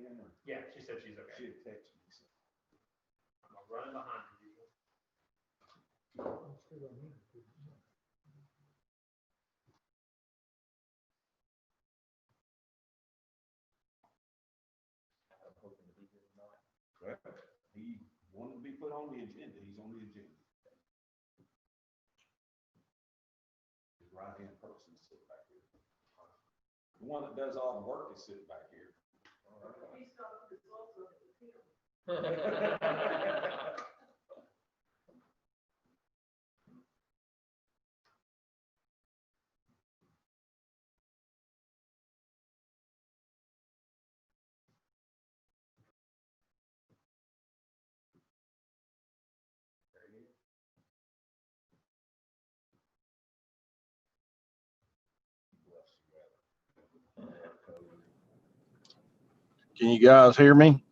in, or Yeah, she said she's okay. she had texted me. So. I'm running behind you. I'm hoping to be here tonight. Well, he wanted to be put on the agenda. He's on the agenda. His right-hand person is sitting back here. The one that does all the work is sitting back here. Can you guys hear me?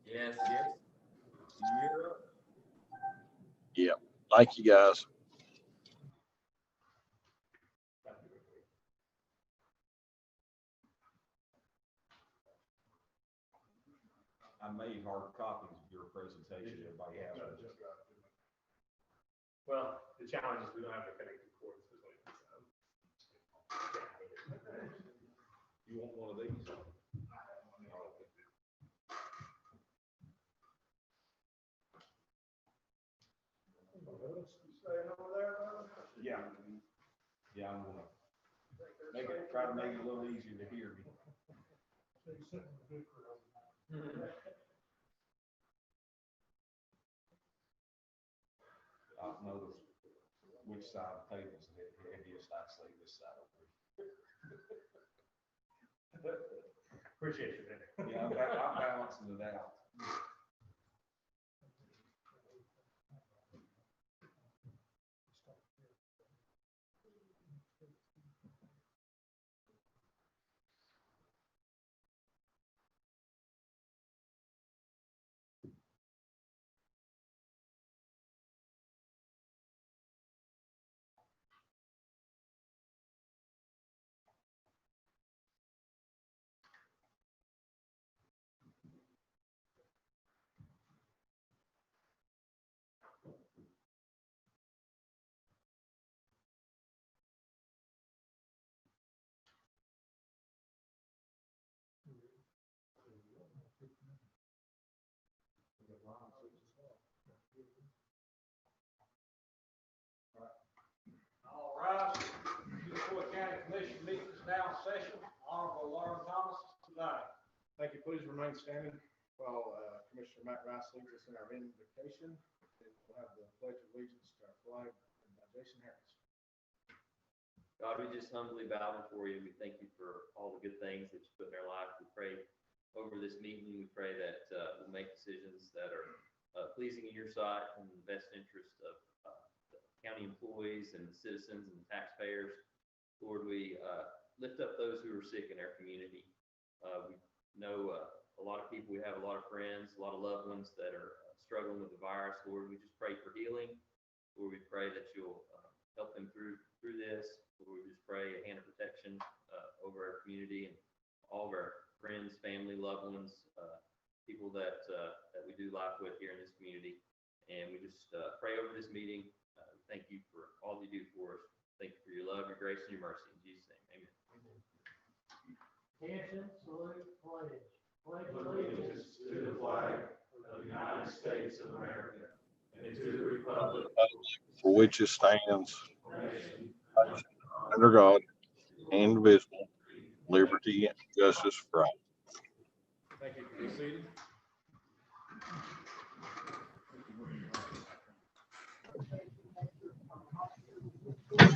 Yes. Yeah. Thank you guys. I made hard copies of your presentation. Everybody has one. Well, the challenge is we don't have to connect the cords. You want one of these? Yeah. Yeah, I'm gonna try to make it a little easier to hear me. I've noticed which side of the table is the heaviest. I say this side over here. Appreciate you, man. Yeah, I'm balancing it out. All right, Detroit County Commission meeting is now in session. Honorable Lauren Thomas tonight. Thank you. Please remain standing while Commissioner Matt Rice leads us in our invocation. We'll have the pledge of allegiance to our flag by Jason Harris. God, we just humbly bow before you. We thank you for all the good things that you put in our life. We pray over this meeting. We pray that we'll make decisions that are pleasing in your sight and in the best interest of the county employees and the citizens and the taxpayers. Lord, we lift up those who are sick in our community. We know a lot of people. We have a lot of friends, a lot of loved ones that are struggling with the virus. Lord, we just pray for healing. Lord, we pray that you'll help them through this. Lord, we just pray a hand of protection over our community and all of our friends, family, loved ones, people that we do life with here in this community. And we just pray over this meeting. Thank you for all you do for us. Thank you for your love, your grace, and your mercy. In Jesus' name, amen. Attention, salute, pledge. Pledge Allegiance to the flag of the United States of America and to the republic For which it stands, nation under God, indivisible, liberty and justice for all. Thank you for being seated. Ms.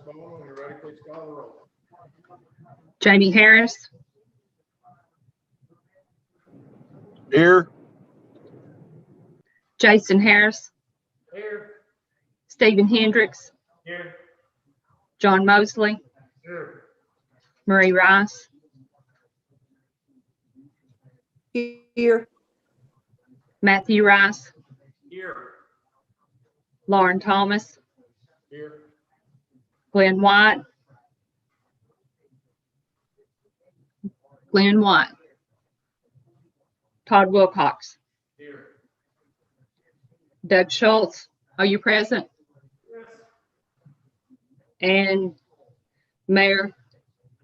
Bowman, when you're ready, please call the roll. Jamie Harris, Here, Jason Harris, Here. Stephen Hendricks, Here. John Mosley, Here. Marie Rice, Here. Matthew Rice, Here. Lauren Thomas, Here. Glenn White, Glenn White, Todd Wilcox, Here. Doug Schultz, are you present? And Mayor,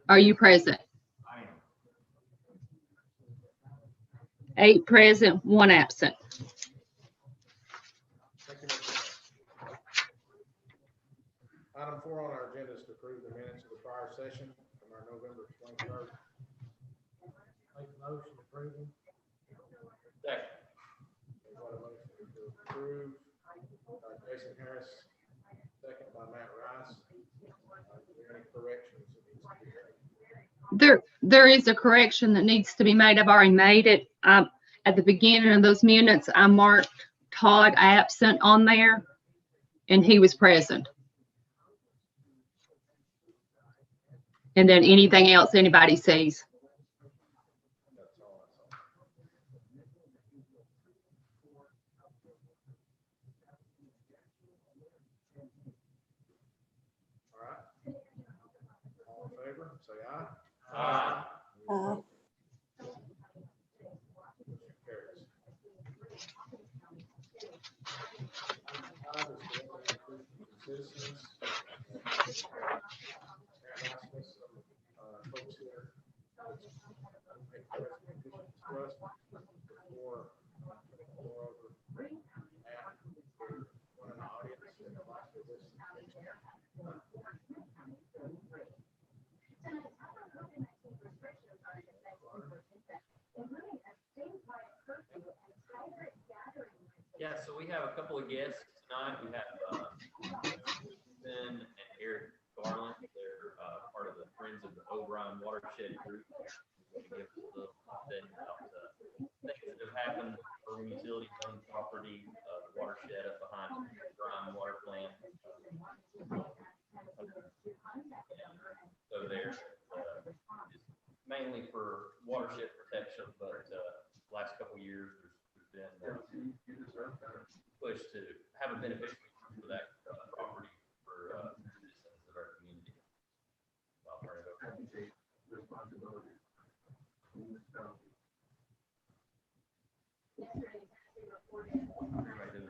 are you present? I am. 8 present, 1 absent. Thank you, Mr. Mayor. Item 4 on our agenda is to approve the minutes of the prior session from our November 23rd. Make a motion to approve them. Second. We've got a motion to approve, Jason Harris, second by Matt Rice. Are there any corrections that needs to be made? There is a correction that needs to be made. I've already made it. At the beginning of those minutes, I marked Todd absent on there, and he was present. And then anything else anybody sees. That's all I saw. All right. All in favor, say aye. Aye. Motion carries. Item is to open inclusion for citizens. Folks here. Make presentations to us before, moreover, Matt, one in the audience and the last of this. Yeah, so we have a couple of guests tonight. We have Ben and Eric Garland. They're part of the Friends of the O'Brien Watershed Group. They're going to give us a little update about things that have happened for utility owned property, the watershed up behind the O'Brien Water Plant. So there's mainly for watershed protection, but last couple of years there's been push to have a beneficial use for that property for citizens of our community. I'll turn it over. Everybody doing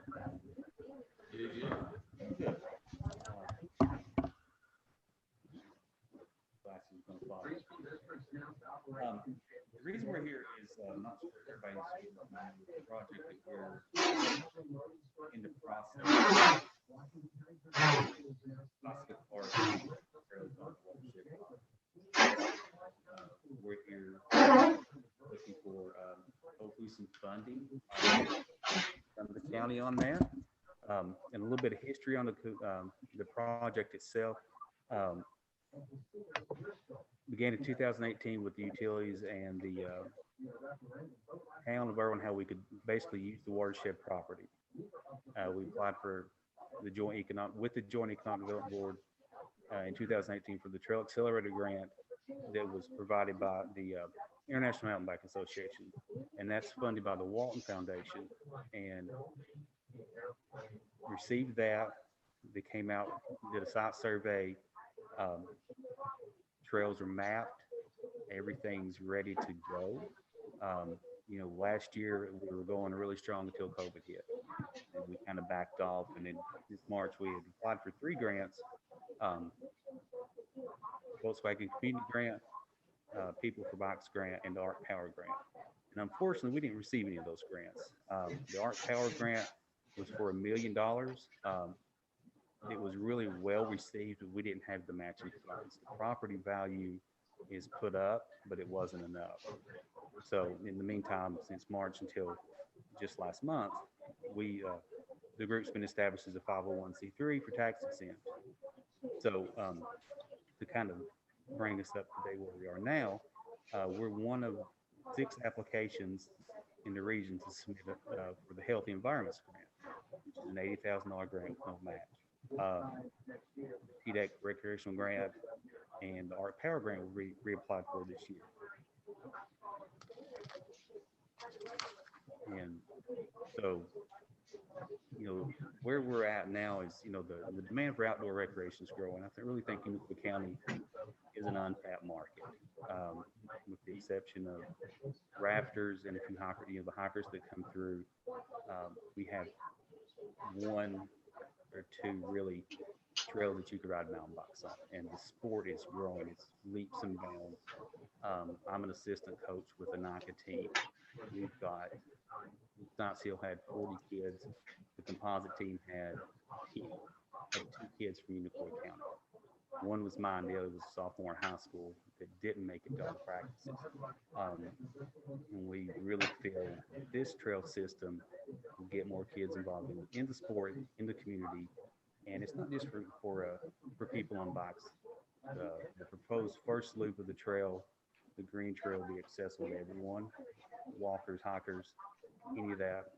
The reason we're here is, not sure if everybody's familiar with the project that we're in the process. Osgood Park, Fairly Farm Watershed Project. We're here looking for, hopefully some funding from the county on that. And a little bit of history on the project itself. Began in 2018 with the utilities and the town of Irwin, how we could basically use the watershed property. We applied for the joint economic development board in 2018 for the Trail Accelerator grant that was provided by the International Mountain Bike Association, and that's funded by the Walton Foundation. And received that. They came out, did a site survey. Trails are mapped. Everything's ready to go. Last year we were going really strong until COVID hit, and we kind of backed off. And in this March we had applied for 3 grants: Volkswagen Community Grant, People for Bikes Grant, and the ARC Power Grant. And unfortunately, we didn't receive any of those grants. The ARC Power Grant was for $1 million. It was really well received, but we didn't have the matching funds. The property value is put up, but it wasn't enough. So in the meantime, since March until just last month, the group's been established as a 501c3 for tax exempt. So to kind of bring us up to date where we are now, we're one of 6 applications in the region to submit for the Healthy Environments Grant, which is an $80,000 grant with no match. PDEC Recreational Grant and the ARC Power Grant will reapplied for this year. And so, where we're at now is, the demand for outdoor recreation is growing. I really think Unicoi County is an untapped market. with the exception of rafters and a few hikers, the hikers that come through. We have one or two really trails that you could ride mountain bikes on, and the sport is growing. It's leaps and bounds. I'm an assistant coach with the NICA team. We've got Knox Hill had 40 kids. The composite team had 10. Had 2 kids from Unicoi County. One was mine, the other was a sophomore in high school that didn't make it to all the practices. And we really feel this trail system will get more kids involved in the sport, in the community. And it's not just for people on bikes. The proposed first loop of the trail, the green trail, will be accessible to everyone, walkers, hikers, any of that,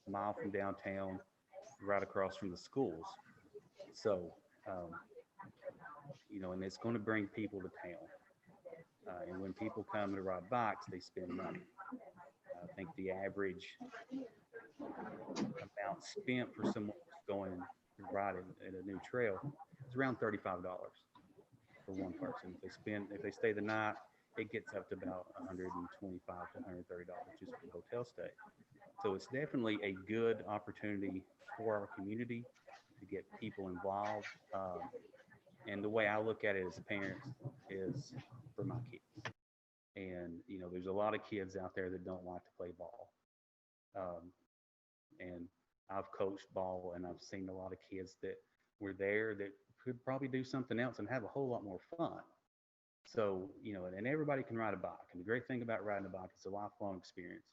a mile from downtown, right across from the schools. So, and it's going to bring people to town. And when people come to ride bikes, they spend money. I think the average amount spent for someone going to ride in a new trail is around $35 for one person. If they stay the night, it gets up to about $125 to $130 just for the hotel stay. So it's definitely a good opportunity for our community to get people involved. And the way I look at it as a parent is for my kids. And, there's a lot of kids out there that don't like to play ball. And I've coached ball, and I've seen a lot of kids that were there that could probably do something else and have a whole lot more fun. So, and everybody can ride a bike. And the great thing about riding a bike, it's a lifelong experience.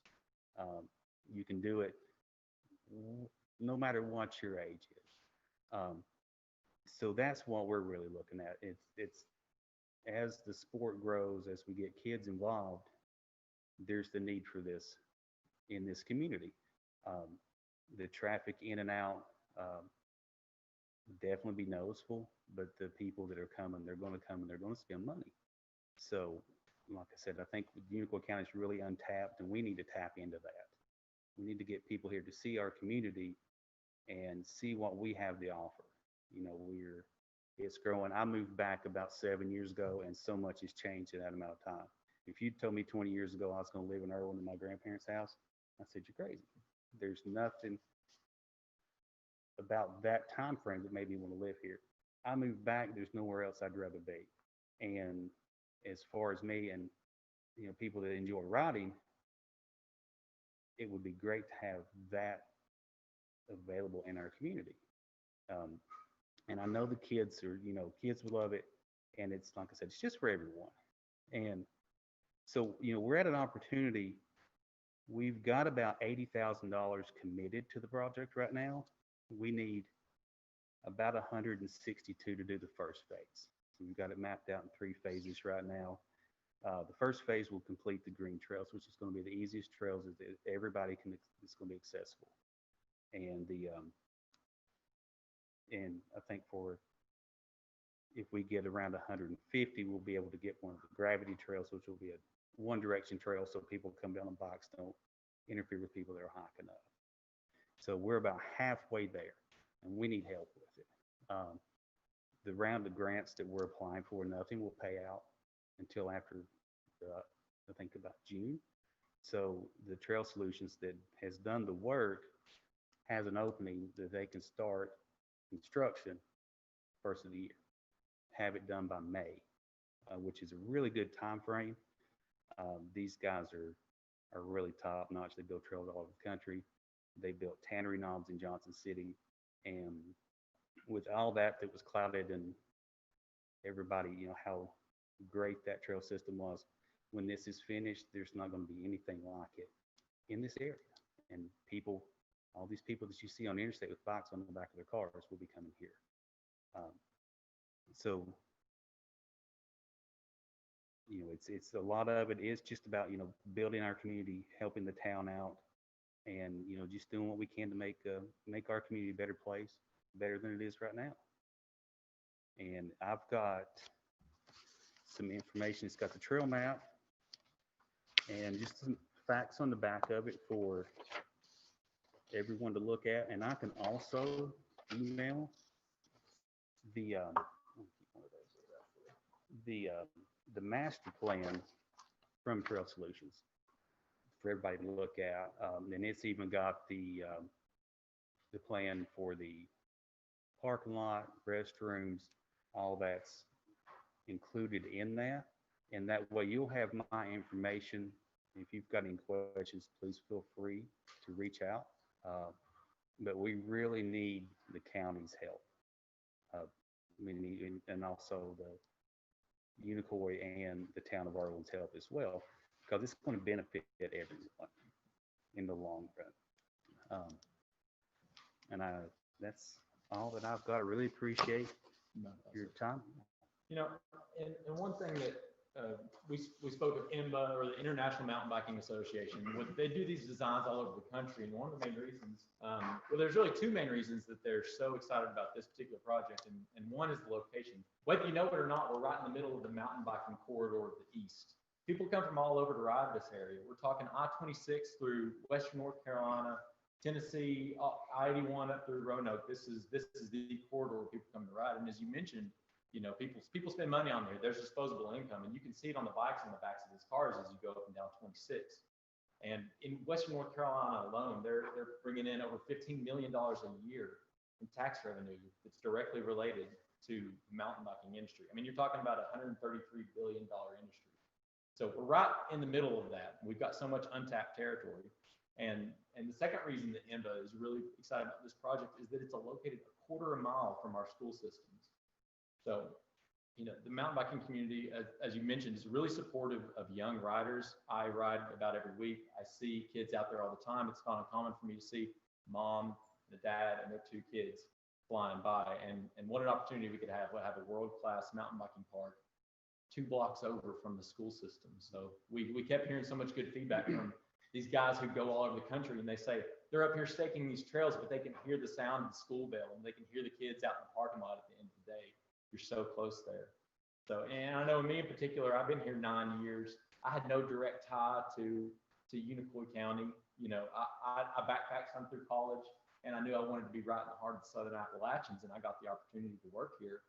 You can do it no matter what your age is. So that's what we're really looking at. It's as the sport grows, as we get kids involved, there's the need for this in this community. The traffic in and out definitely be noticeable, but the people that are coming, they're going to come and they're going to spend money. So, like I said, I think Unicoi County is really untapped, and we need to tap into that. We need to get people here to see our community and see what we have to offer. It's growing. I moved back about 7 years ago, and so much has changed in that amount of time. If you told me 20 years ago I was going to live in Irwin in my grandparents' house, I said, you're crazy. There's nothing about that time frame that made me want to live here. I moved back. There's nowhere else I'd rather be. And as far as me and people that enjoy riding, it would be great to have that available in our community. And I know the kids kids would love it. And it's, like I said, it's just for everyone. And so, we're at an opportunity. We've got about $80,000 committed to the project right now. We need about 162 to do the first phase. So we've got it mapped out in 3 phases right now. The first phase will complete the green trails, which is going to be the easiest trails that everybody it's going to be accessible. And I think if we get around 150, we'll be able to get one of the gravity trails, which will be a one direction trail, so people come down on bikes don't interfere with people that are hiking up. So we're about halfway there, and we need help with it. The round of grants that we're applying for, nothing will pay out until after, I think about June. So the Trail Solutions that has done the work has an opening that they can start construction first of the year, have it done by May, which is a really good time frame. These guys are really top notch. They build trails all over the country. They built Tannery Knobs in Johnson City, and with all that was clouded, and everybody, how great that trail system was. When this is finished, there's not going to be anything like it in this area. And all these people that you see on the interstate with bikes on the back of their cars will be coming here. So, it's a lot of it is just about, building our community, helping the town out, and, just doing what we can to make our community a better place, better than it is right now. And I've got some information. It's got the trail map and just some facts on the back of it for everyone to look at. And I can also email the master plan from Trail Solutions for everybody to look at. And it's even got the plan for the parking lot, restrooms, all that's included in that. And that way you'll have my information. If you've got any questions, please feel free to reach out. But we really need the county's help. We need, and also the Unicoi and the town of Arlen's help as well, because it's going to benefit everyone in the long run. And that's all that I've got. I really appreciate your time. You know, and one thing that we spoke of IMBA, or the International Mountain Biking Association. They do these designs all over the country, and one of the main reasons, well, there's really two main reasons that they're so excited about this particular project, and one is the location. Whether you know it or not, we're right in the middle of the mountain biking corridor of the East. People come from all over to ride this area. We're talking I-26 through Western North Carolina, Tennessee, I-81 up through Roanoke. This is the corridor where people come to ride. And as you mentioned, you know, people spend money on there. There's disposable income, and you can see it on the bikes on the backs of these cars as you go up and down 26. And in Western North Carolina alone, they're bringing in over $15 million a year in tax revenue that's directly related to the mountain biking industry. I mean, you're talking about a $133 billion industry. So we're right in the middle of that. We've got so much untapped territory. And the second reason that IMBA is really excited about this project is that it's located a quarter of a mile from our school systems. So, you know, the mountain biking community, as you mentioned, is really supportive of young riders. I ride about every week. I see kids out there all the time. It's not uncommon for me to see mom, the dad, and their two kids flying by. And what an opportunity we could have. We'll have a world-class mountain biking park 2 blocks over from the school system. So we kept hearing so much good feedback from these guys who go all over the country, and they say they're up here staking these trails, but they can hear the sound of the school bell, and they can hear the kids out in the parking lot at the end of the day. You're so close there. So, and I know me in particular, I've been here 9 years. I had no direct tie to Unicoi County. You know, I backpacked some through college, and I knew I wanted to be right in the heart of the Southern Appalachians, and I got the opportunity to work here,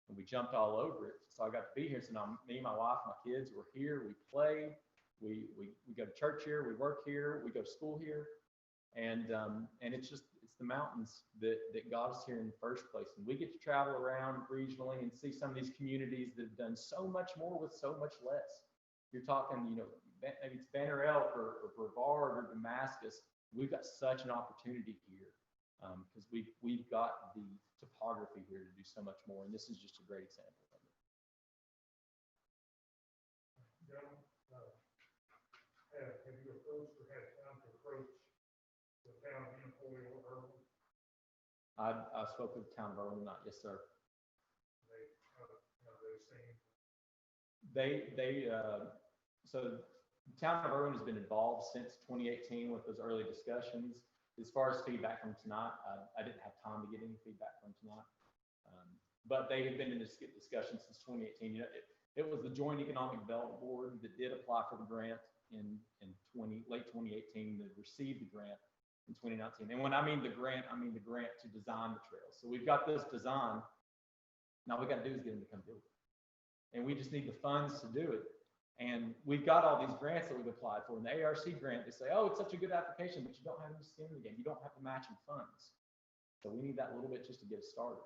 and we jumped all over it. So I got to be here. So now me, my wife, my kids, we're here. We play. We go to church here. We work here. We go to school here. And it's the mountains that got us here in the first place. And we get to travel around regionally and see some of these communities that have done so much more with so much less. You're talking, you know, maybe it's Banner Elk or Brevard or Damascus. We've got such an opportunity here because we've got the topography here to do so much more. And this is just a great example of it. John, have you approached or had time to approach the town of Unicoi or Irwin? I spoke with the town of Irwin, not yes, sir. So the town of Irwin has been involved since 2018 with those early discussions. As far as feedback from tonight, I didn't have time to get any feedback from tonight. But they have been in this discussion since 2018. You know, it was the Joint Economic Development Board that did apply for the grant in late 2018 that received the grant in 2019. And when I mean the grant, I mean the grant to design the trail. So we've got this design. Now we got to do is get them to come build it. And we just need the funds to do it. And we've got all these grants that we've applied for. And the ARC grant, they say, oh, it's such a good application, but you don't have any skin in the game. You don't have the matching funds. So we need that little bit just to get us started.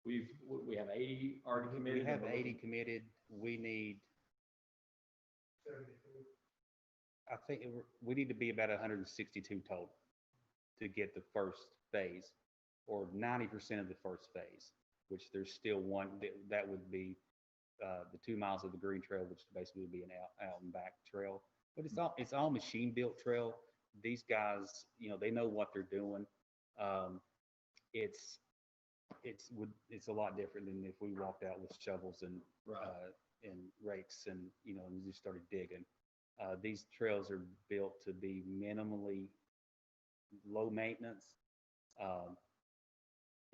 We have 80 already committed. We have 80 committed. We need, 72. I think we need to be about 162 total to get the first phase, or 90% of the first phase, which there's still one that would be the 2 miles of the green trail, which basically would be an out and back trail. But it's all machine built trail. These guys, you know, they know what they're doing. It's a lot different than if we walked out with shovels and rakes and, you know, and just started digging. These trails are built to be minimally low maintenance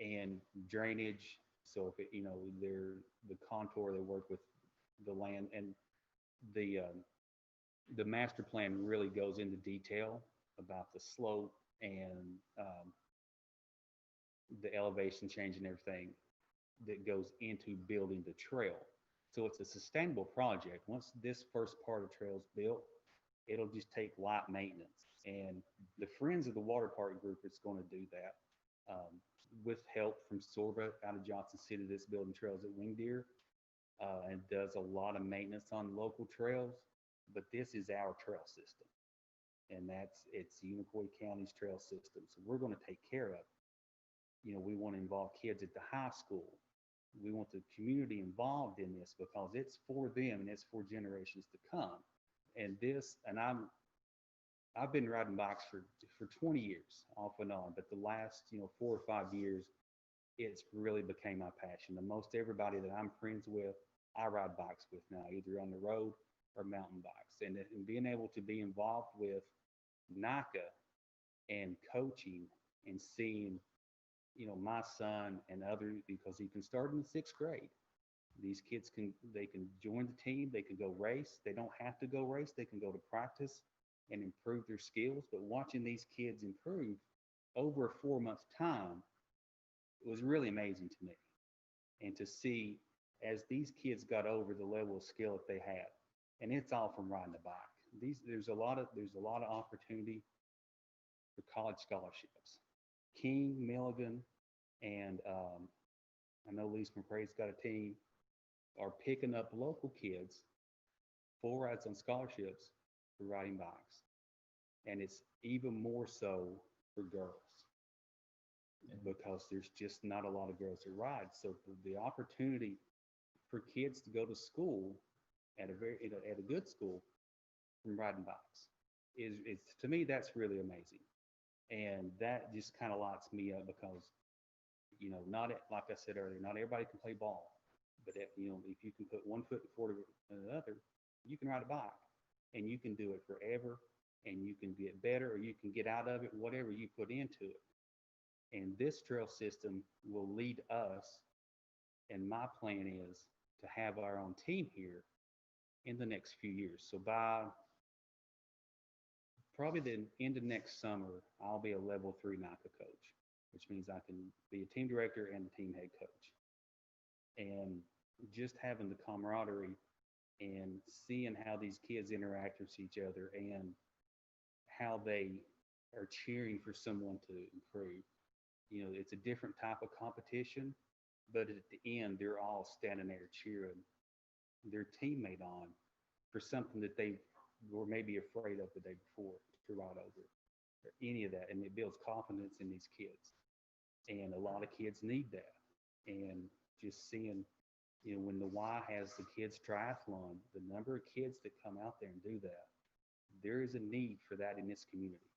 and drainage. So if it, you know, the contour, they work with the land, and the master plan really goes into detail about the slope and the elevation change and everything that goes into building the trail. So it's a sustainable project. Once this first part of trail's built, it'll just take light maintenance. And the Friends of the Water Park group is going to do that with help from Sorba out of Johnson City that's building trails at Wing Deer and does a lot of maintenance on local trails. But this is our trail system. And it's Unicoi County's trail system. So we're going to take care of it. You know, we want to involve kids at the high school. We want the community involved in this because it's for them and it's for generations to come. And I've been riding bikes for 20 years off and on, but the last, 4 or 5 years, it's really became my passion. And most everybody that I'm friends with, I ride bikes with now, either on the road or mountain bikes. And being able to be involved with NICA and coaching and seeing, my son and others, because you can start in the 6th grade. These kids can join the team, they can go race. They don't have to go race, they can go to practice and improve their skills. But watching these kids improve over a 4-month time, it was really amazing to me. And to see as these kids got over the level of skill that they have, and it's all from riding a bike. There's a lot of opportunity for college scholarships. King, Milligan, and I know Lee's McRae's got a team, are picking up local kids, full rides on scholarships for riding bikes. And it's even more so for girls because there's just not a lot of girls that ride. So the opportunity for kids to go to school at a good school from riding bikes is to me, that's really amazing. And that just kind of lights me up because, like I said earlier, not everybody can play ball, but if you can put one foot before the other, you can ride a bike and you can do it forever and you can get better or you can get out of it, whatever you put into it. And this trail system will lead us. And my plan is to have our own team here in the next few years. So by probably the end of next summer, I'll be a level 3 NICA coach, which means I can be a team director and a team head coach. And just having the camaraderie and seeing how these kids interact with each other and how they are cheering for someone to improve. It's a different type of competition, but at the end, they're all standing there cheering their teammate on for something that they were maybe afraid of the day before to ride over or any of that. And it builds confidence in these kids. And a lot of kids need that. And just seeing, when the Y has the kids triathlon, the number of kids that come out there and do that, there is a need for that in this community.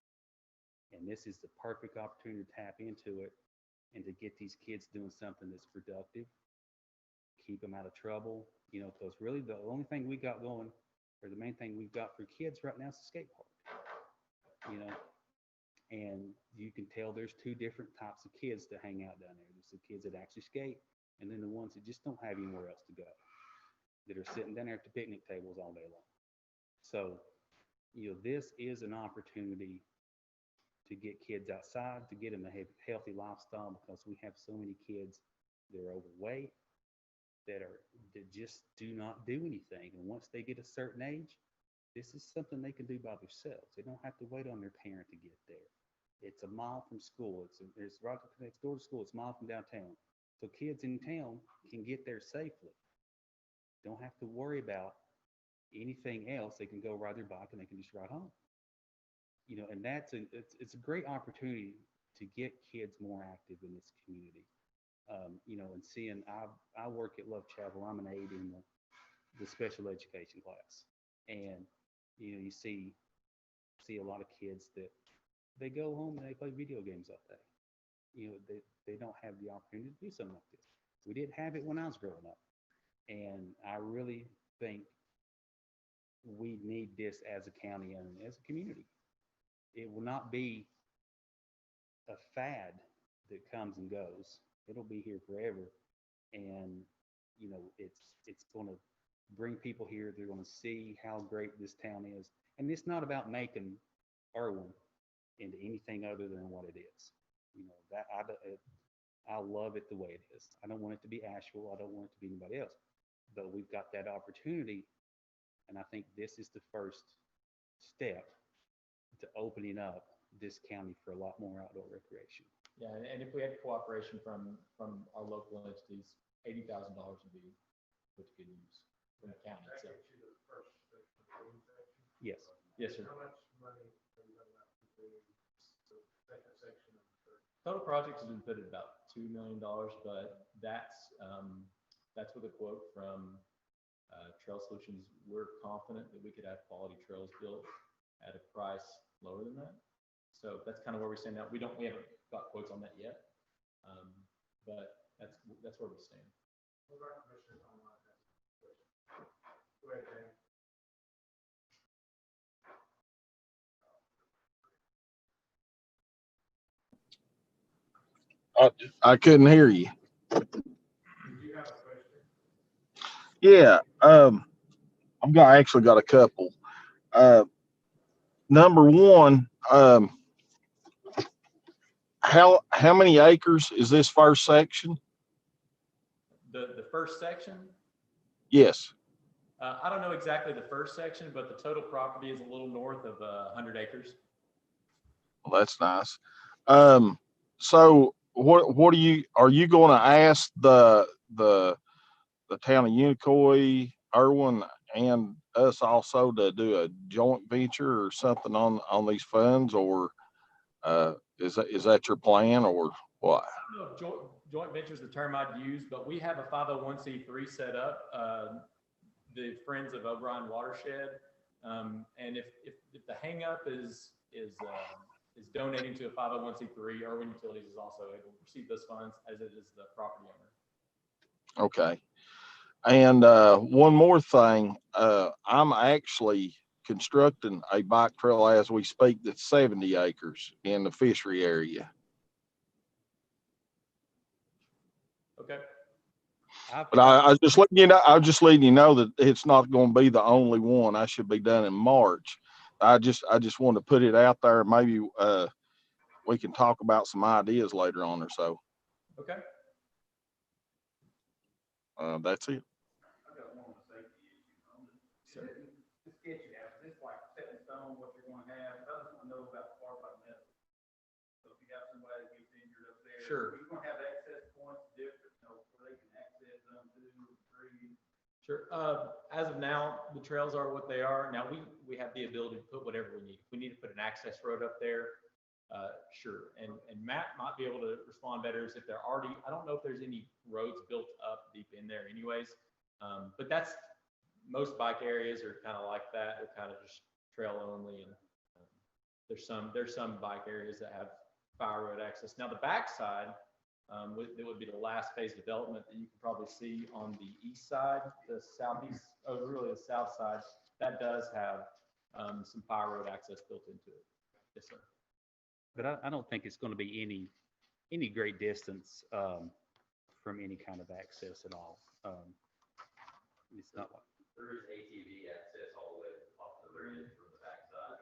And this is the perfect opportunity to tap into it and to get these kids doing something that's productive, keep them out of trouble, because really the only thing we got going, or the main thing we've got for kids right now is the skate park, and you can tell there's 2 different types of kids that hang out down there. There's the kids that actually skate, and then the ones that just don't have anywhere else to go, that are sitting down there at the picnic tables all day long. So, this is an opportunity to get kids outside, to get them a healthy lifestyle, because we have so many kids that are overweight, that just do not do anything. And once they get a certain age, this is something they can do by themselves. They don't have to wait on their parent to get there. It's a mile from school. It's right next door to school. It's a mile from downtown. So kids in town can get there safely. Don't have to worry about anything else. They can go ride their bike and they can just ride home. And it's a great opportunity to get kids more active in this community. And seeing, I work at Love Chapel. I'm an aide in the special education class. And, you see a lot of kids that they go home and they play video games all day. They don't have the opportunity to do something like this. We didn't have it when I was growing up. And I really think we need this as a county and as a community. It will not be a fad that comes and goes. It'll be here forever. And, it's going to bring people here. They're going to see how great this town is. And it's not about making Erwin into anything other than what it is. I love it the way it is. I don't want it to be Asheville. I don't want it to be anybody else. but we've got that opportunity. And I think this is the first step to opening up this county for a lot more outdoor recreation. Yeah, and if we had cooperation from our local entities, $80,000 would be put to good use from the county. So, Yes. yes, sir. How much money are you going to have to do the second section of the church? Total project has been put at about $2 million, but that's with a quote from Trail Solutions. We're confident that we could have quality trails built at a price lower than that. So that's kind of where we stand now. We haven't got quotes on that yet, but that's where we stand. What about commissioners online? Go ahead, Dan. I couldn't hear you. Did you have a question? Yeah, actually got a couple. Number one, how many acres is this first section? The first section, Yes. I don't know exactly the first section, but the total property is a little north of 100 acres. Well, that's nice. So what are you going to ask the town of Unicoi, Irwin, and us also to do a joint venture or something on these funds, or is that your plan, or what? I don't know if joint venture is the term I'd use, but we have a 501c3 set up, the Friends of O'Brien Watershed. And if the hang up is donating to a 501c3, Irwin Utilities is also able to receive those funds as it is the property owner. Okay. And one more thing, I'm actually constructing a bike trail as we speak that's 70 acres in the fishery area. Okay. But I was just letting you know, that it's not going to be the only one. I should be done in March. I just want to put it out there. Maybe we can talk about some ideas later on or so. Okay. That's it. I got one safety issue on this. Sure. The sketch you have, is this like set in stone what you're going to have? I just want to know about the part by metal. So if you have somebody that gets injured up there. Sure. You're going to have access points different, where they can access them to trees. Sure. As of now, the trails are what they are. Now we have the ability to put whatever we need. If we need to put an access road up there, sure. And Matt might be able to respond better as if they're already, I don't know if there's any roads built up deep in there anyways. But that's, most bike areas are kind of like that. They're kind of just trail only. And there's some bike areas that have fire road access. Now the backside, it would be the last phase development that you can probably see on the east side, the southeast, really the south side, that does have some fire road access built into it. Yes, sir. But I don't think it's going to be any great distance from any kind of access at all. It's not like. There is ATV access all the way off the bridge from the backside.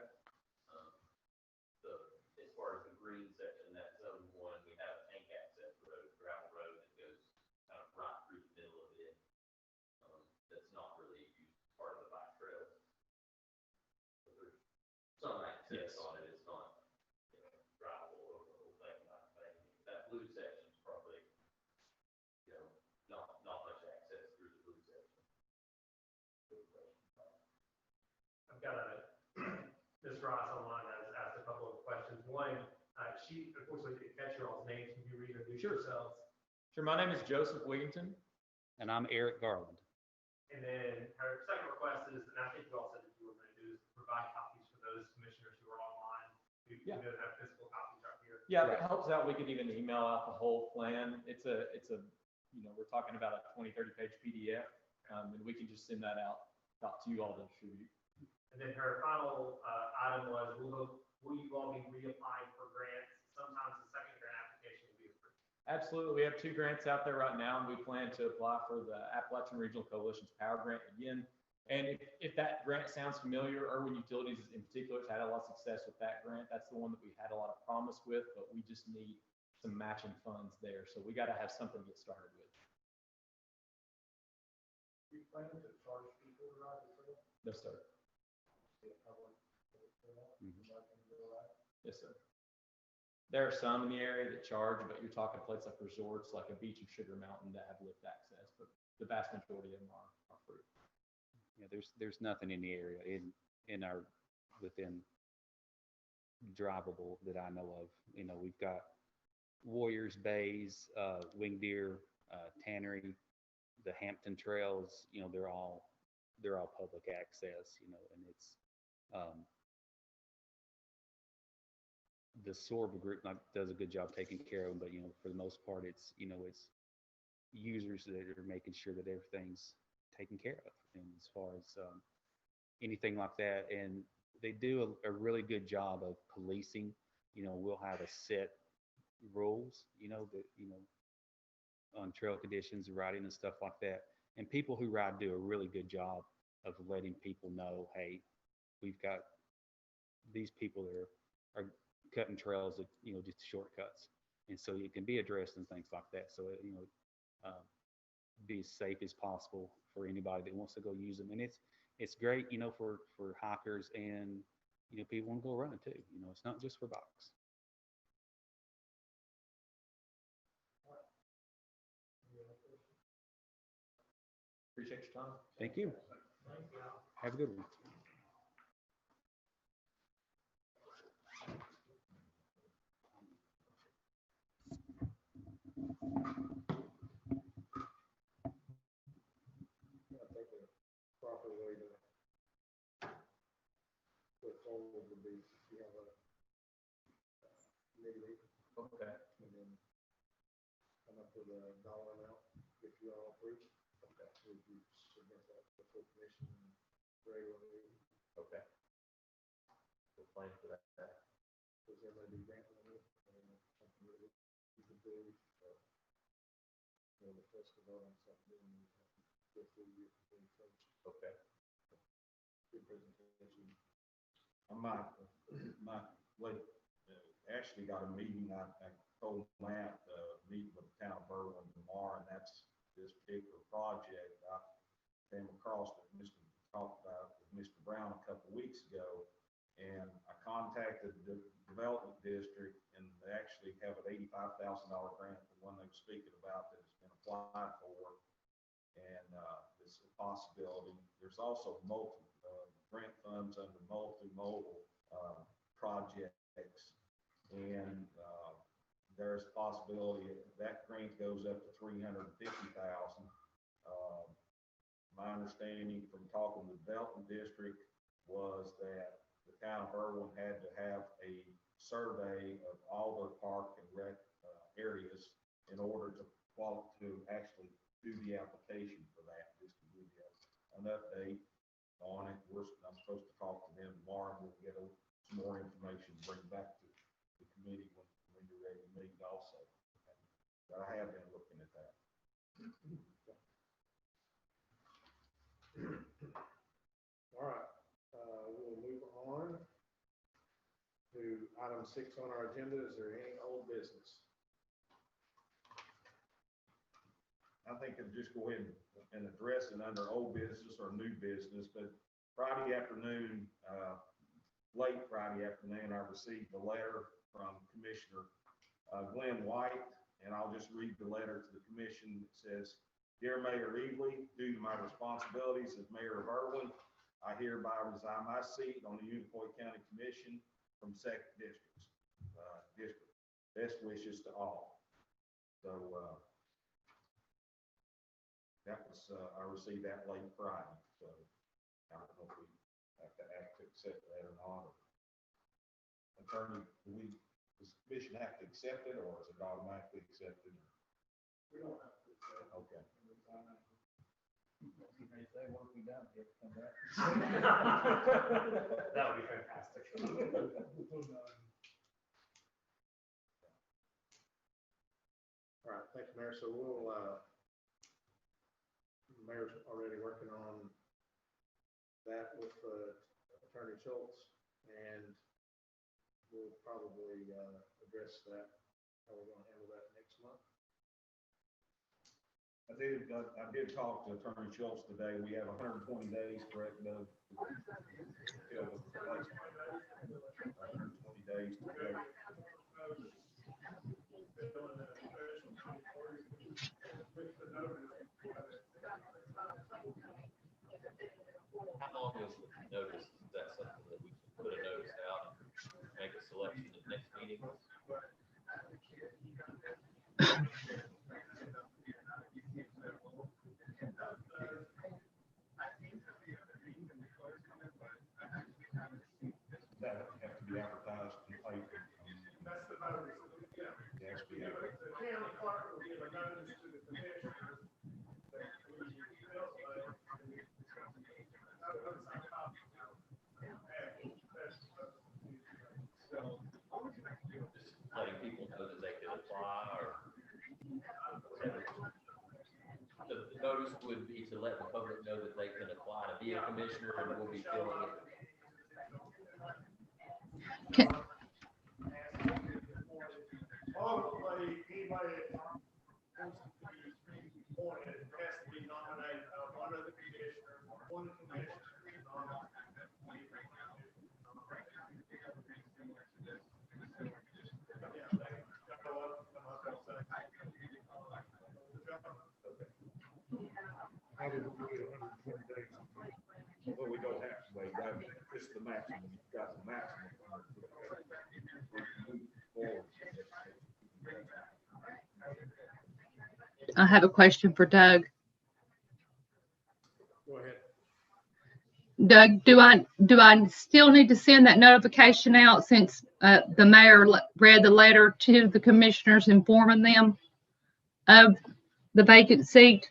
As far as the green section, that zone 1, we have a tank access road, gravel road that goes kind of right through the middle of it. That's not really used as part of the bike trail. So there's some access on it. It's not gravel or the whole thing, like that blue section is probably, not much access through the blue section. I've got Ms. Ross online has asked a couple of questions. One, she unfortunately didn't catch your all's name. Can you reintroduce yourselves? Sure. My name is Joseph Wigington. And I'm Eric Garland. And then her second request is, and I think you all said that you were going to do, is provide copies for those commissioners who are online. We don't have physical copies right here. Yeah, if it helps out, we could even email out the whole plan. It's a, we're talking about a 20, 30 page PDF, and we can just send that out to you all to distribute. And then her final item was, will you all be reapplying for grants? Sometimes the second grant application will be approved. Absolutely. We have 2 grants out there right now, and we plan to apply for the Appalachian Regional Coalition's Power Grant again. And if that grant sounds familiar, Irwin Utilities in particular has had a lot of success with that grant. That's the one that we had a lot of promise with, but we just need some matching funds there. So we got to have something to get started with. planning to charge people to ride the trail? No, sir. Mhm. Yes, sir. There are some in the area that charge, but you're talking places like resorts, like a beach of Sugar Mountain that have lift access, but the vast majority of them are free. Yeah, there's nothing in the area in our within drivable that I know of. You know, we've got Warriors Bays, Winged Deer, Tannery, the Hampton Trails. You know, they're all public access. You know, and it's the Sorba group does a good job taking care of them, but you know, for the most part, it's users that are making sure that everything's taken care of, and as far as anything like that, and they do a really good job of policing. You know, we'll have a set rules, on trail conditions, riding and stuff like that, and people who ride do a really good job of letting people know, hey, we've got these people that are cutting trails that, just shortcuts. And so it can be addressed and things like that. So, be as safe as possible for anybody that wants to go use them. And it's great, for hikers and, people want to go running too. It's not just for bikes. Appreciate your time. Thank you. Have a good one. I think the proper way to put forward would be, you have a committee, Okay. and then come up with a dollar amount, if you all approve. Okay. Would you submit that to the full commission regularly? Okay. We'll plan for that. Because there may be grant money, and something that you could do, the festival and something, and go through your first. Okay. Good presentation. Actually got a meeting, I told Matt, meeting with the town of Berlin tomorrow, and that's this particular project. I came across that Mr. talked about with Mr. Brown a couple of weeks ago, and I contacted the development district, and they actually have an $85,000 grant, the one they were speaking about, that has been applied for, and it's a possibility. There's also grant funds under multimodal projects, and there's a possibility that grant goes up to $350,000. My understanding from talking to the development district was that the town of Berwyn had to have a survey of all their park and rec areas in order to actually do the application for that. Just to give you an update on it. I'm supposed to talk to them tomorrow, and we'll get some more information to bring back to the committee when you're ready to meet also. But I have been looking at that. All right, we'll move on to item 6 on our agenda. Is there any old business? I think I'll just go ahead and address it under old business or new business, but Friday afternoon, late Friday afternoon, I received a letter from Commissioner Glenn White, and I'll just read the letter to the commission. It says, "Dear Mayor Evely, due to my responsibilities as mayor of Erwin, I hereby resign my seat on the Unicoi County Commission from 2nd District. Best wishes to all." So that was, I received that late Friday, so I don't know if we have to act to accept that or not. Attorney, does the commission have to accept it, or is it automatically accepted? We don't have to. Okay. That would be fantastic. All right, thank you, Mayor. So the mayor's already working on that with Attorney Schultz, and we'll probably address that, how we're going to handle that next month. I did talk to Attorney Schultz today. We have 120 days, correct, Doug? Fill the replacement. 120 days to go. How long is notice? Is that something that we should put a notice out and make a selection at the next meeting? That have to be advertised in the paper. That's the notice. Yeah. It has to be advertised. The county clerk will give a notice to the commissioners that we feel like. Just letting people know that they can apply or whatever. The notice would be to let the public know that they can apply to be a commissioner and we'll be filling it. Can- Ultimately, anybody that wants to be appointed has to be nominated by one of the commissioners, one commissioner. How did we get 120 days? Well, we don't have to wait. It's the maximum. You've got the maximum. Move forward. I have a question for Doug. Go ahead. Doug, do I still need to send that notification out since the mayor read the letter to the commissioners informing them of the vacant seat?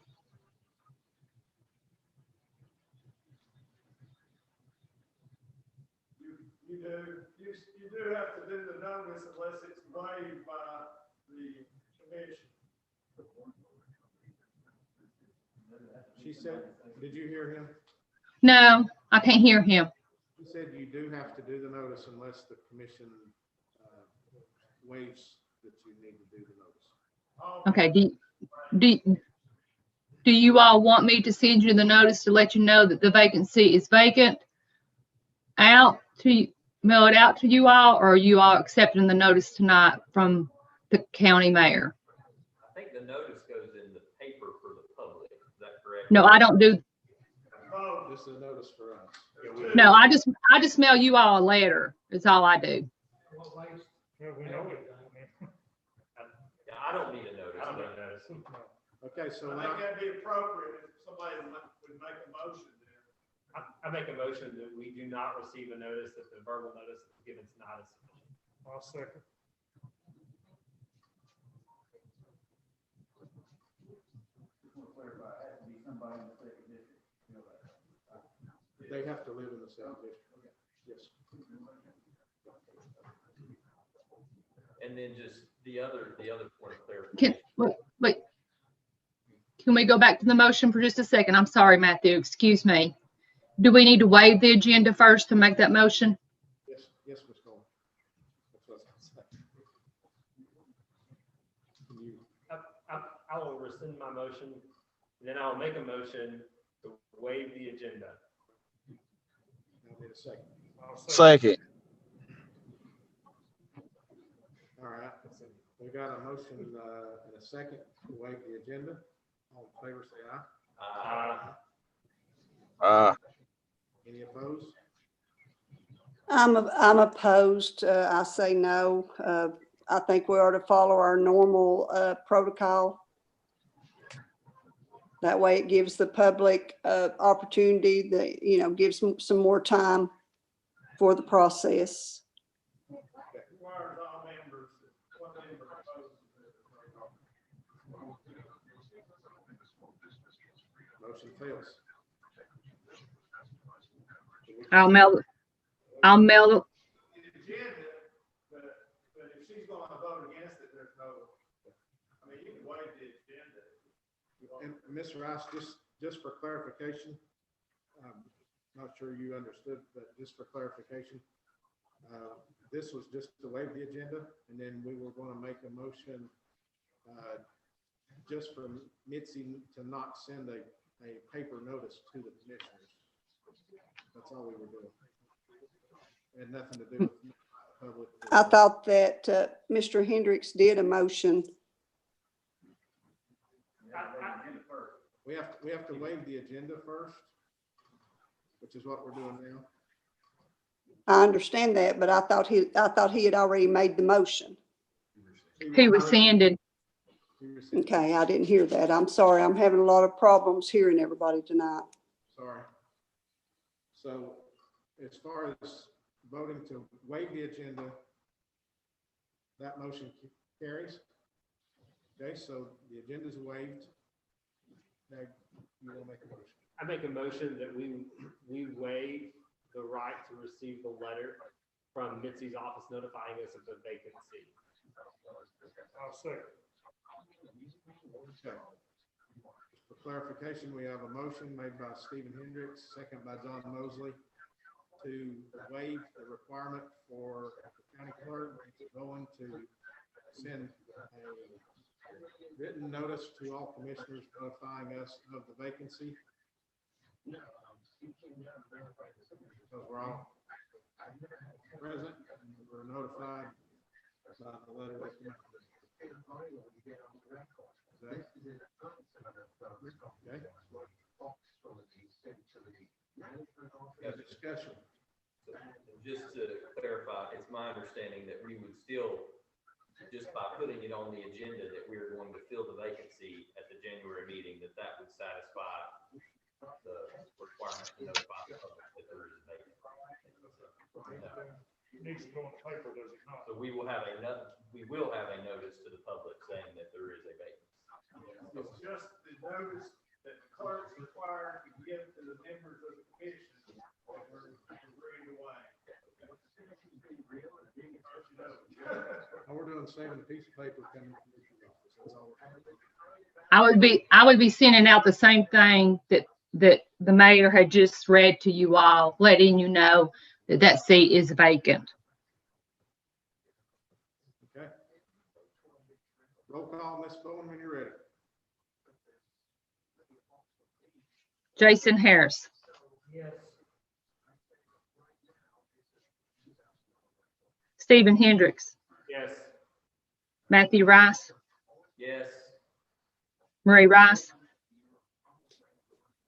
You do have to do the notice unless it's waived by the commission. She said, did you hear him? No, I can't hear him. He said you do have to do the notice unless the commission waives that you need to do the notice. Okay, do you all want me to send you the notice to let you know that the vacancy is vacant? Mail it out to you all, or are you all accepting the notice tonight from the county mayor? I think the notice goes in the paper for the public. Is that correct? No, I don't do, This is a notice for us. no, I just mail you all a letter. That's all I do. Yeah, we know it. Yeah, I don't need a notice. I don't need a notice. Okay, so I now, think that'd be appropriate if somebody would make a motion there. I make a motion that we do not receive a notice, that the verbal notice given tonight is sufficient. I'll second. they have to live in the same district. Yes. And then just the other point of Can, clarification. wait. Can we go back to the motion for just a second? I'm sorry, Matthew, excuse me. Do we need to waive the agenda first to make that motion? Yes, Ms. Cole. That's what I was gonna say. I will rescind my motion, and then I'll make a motion to waive the agenda. I'll need a second. Second. All right, we got a motion and a second to waive the agenda. All in favor, say aye. Any opposed? I'm opposed. I say no. I think we ought to follow our normal protocol. That way it gives the public opportunity that, gives them some more time for the process. Requires all members, one member opposes it. Motion fails. I'll mail The agenda, but if she's gonna vote against it, there's no, I mean, you can waive the agenda. And Ms. Rice, just for clarification, not sure you understood, but just for clarification, this was just to waive the agenda, and then we were going to make a motion just for Mitzi to not send a paper notice to the commissioners. That's all we were doing. It had nothing to do with public. I thought that Mr. Hendricks did a motion. We have to waive the agenda first, which is what we're doing now. I understand that, but I thought he had already made the motion. He rescinded. Okay, I didn't hear that. I'm sorry. I'm having a lot of problems hearing everybody tonight. Sorry. So as far as voting to waive the agenda, that motion carries. Okay, so the agenda is waived. Now, you will make a motion. I make a motion that we waive the right to receive the letter from Mitzi's office notifying us of the vacancy. I'll second. Okay. For clarification, we have a motion made by Stephen Hendricks, second by John Mosley, to waive the requirement for the county clerk going to send a written notice to all commissioners notifying us of the vacancy. Because we're all present, we're notified by the letter that came out. Okay. Discussion. Just to clarify, it's my understanding that we would still, just by putting it on the agenda, that we're going to fill the vacancy at the January meeting, that would satisfy the requirement to notify the public that there is a vacancy. It needs to go on the paper, does it not? So we will have a notice to the public saying that there is a vacancy. It's just the notice that the clerk's required to give to the members of the commission that we're agreeing to waive. All we're doing is saving a piece of paper coming from the commissioner's office. That's all we're doing. I would be sending out the same thing that the mayor had just read to you all, letting you know that that seat is vacant. Okay. Roll call, Ms. Bowen, when you're ready. Jason Harris, Yes. Stephen Hendricks, Yes. Matthew Rice, Yes. Marie Rice,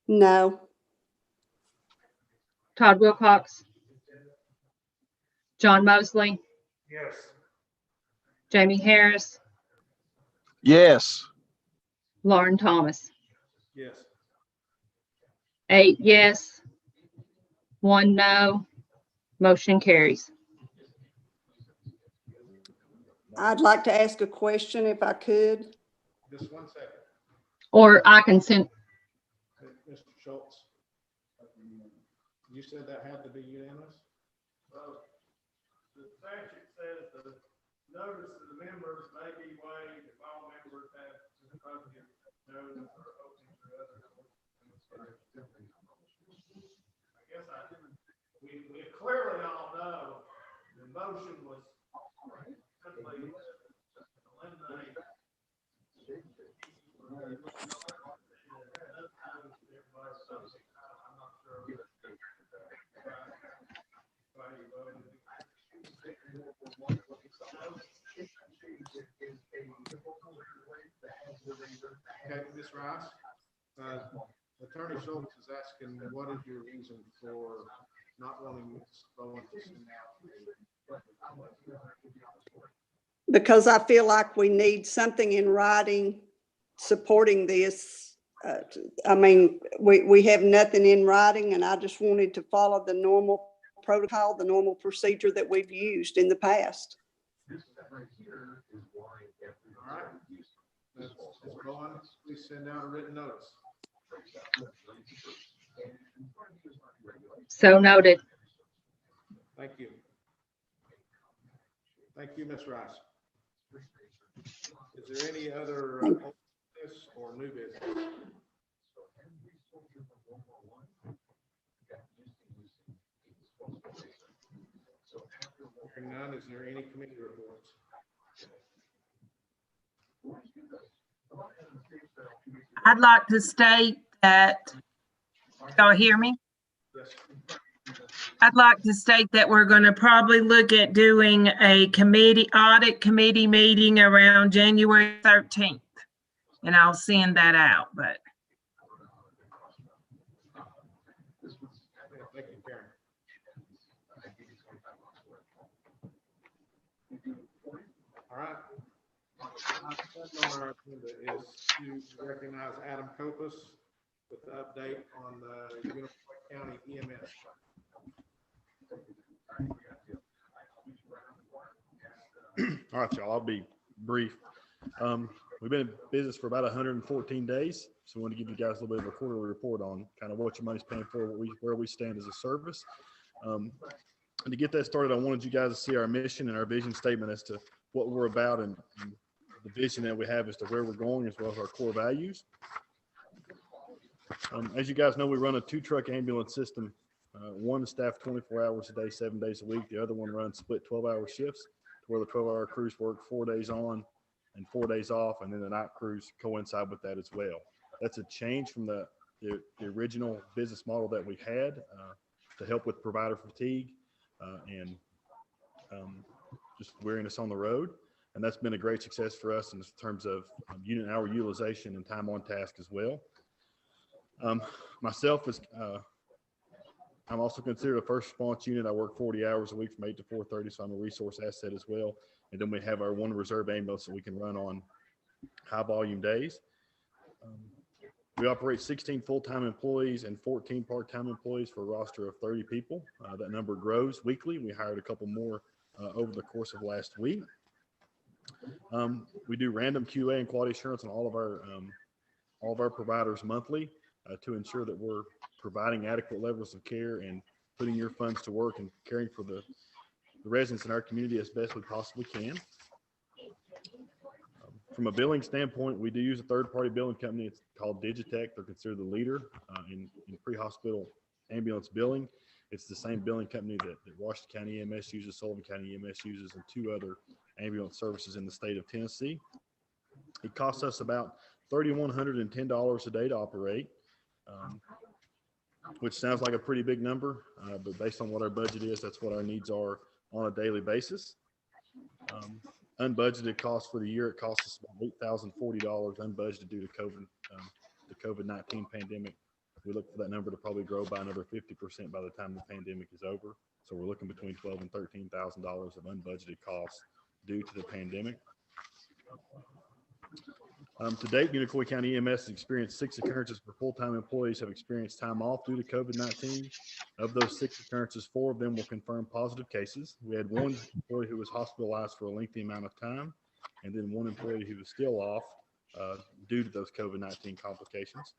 No, Todd Wilcox, John Mosley, Yes. Jamie Harris, Yes. Lauren Thomas. Yes. 8 yes, 1 no, motion carries. I'd like to ask a question if I could. Just 1 second. Or I can send, Mr. Schultz. You said that had to be unanimous? The statute says the notice to the members may be waived if all members have appropriate notice or open to other. I guess we clearly all know the motion was simply eliminate. I'm not sure. Why you voted. Okay, Ms. Rice, Attorney Schultz is asking, what is your reason for not wanting Ms. Bowen to send out? Because I feel like we need something in writing supporting this. I mean, we have nothing in writing, and I just wanted to follow the normal protocol, the normal procedure that we've used in the past. All right. Ms. Bowen, please send out a written notice. so noted. Thank you. Thank you, Ms. Rice. Is there any other old business or new business? Hearing none, is there any committee reports? I'd like to state that, y'all hear me? Yes. I'd like to state that we're going to probably look at doing a audit committee meeting around January 13th. And I'll send that out, but Thank you, Karen. All right. Next on our agenda is to recognize Adam Kopus with the update on the Unified County EMS. All right, y'all, I'll be brief. We've been in business for about 114 days, so I want to give you guys a little bit of a quarterly report on kind of what your money's paying for, where we stand as a service. And to get that started, I wanted you guys to see our mission and our vision statement as to what we're about and the vision that we have as to where we're going, as well as our core values. As you guys know, we run a 2-truck ambulance system. One is staffed 24 hours a day, 7 days a week. The other one runs split 12-hour shifts, where the 12-hour crews work 4 days on and 4 days off, and then the night crews coincide with that as well. That's a change from the original business model that we had to help with provider fatigue and just weariness on the road. And that's been a great success for us in terms of unit hour utilization and time on task as well. Myself, I'm also considered a first response unit. I work 40 hours a week from 8 to 4:30, so I'm a resource asset as well. And then we have our one reserve ambulance that we can run on high volume days. We operate 16 full-time employees and 14 part-time employees for a roster of 30 people. That number grows weekly. We hired a couple more over the course of last week. We do random QA and quality assurance on all of our providers monthly to ensure that we're providing adequate levels of care and putting your funds to work and caring for the residents in our community as best we possibly can. From a billing standpoint, we do use a third-party billing company. It's called Digitech. They're considered the leader in pre-hospital ambulance billing. It's the same billing company that Washington County EMS uses, Sullivan County EMS uses, and 2 other ambulance services in the state of Tennessee. It costs us about $3,110 a day to operate, which sounds like a pretty big number, but based on what our budget is, that's what our needs are on a daily basis. Unbudgeted costs for the year, it costs us about $8,040 unbudgeted due to the COVID-19 pandemic. We look for that number to probably grow by another 50% by the time the pandemic is over. So we're looking between $12,000 and $13,000 of unbudgeted costs due to the pandemic. To date, Unicoi County EMS has experienced 6 occurrences where full-time employees have experienced time off due to COVID-19. Of those 6 occurrences, 4 of them were confirmed positive cases. We had 1 employee who was hospitalized for a lengthy amount of time, and then 1 employee who was still off due to those COVID-19 complications.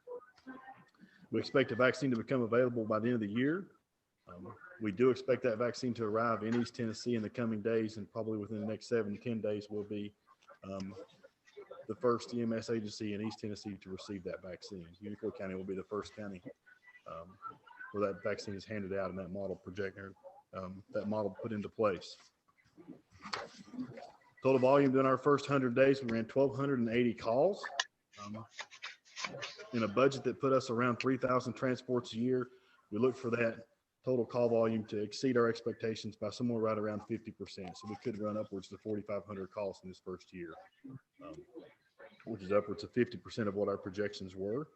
We expect a vaccine to become available by the end of the year. We do expect that vaccine to arrive in East Tennessee in the coming days, and probably within the next 7 to 10 days will be the first EMS agency in East Tennessee to receive that vaccine. Unicoi County will be the first county where that vaccine is handed out and that model put into place. Total volume during our first 100 days, we ran 1,280 calls. In a budget that put us around 3,000 transports a year, we look for that total call volume to exceed our expectations by somewhere right around 50%. So we could run upwards to 4,500 calls in this first year, which is upwards of 50% of what our projections were.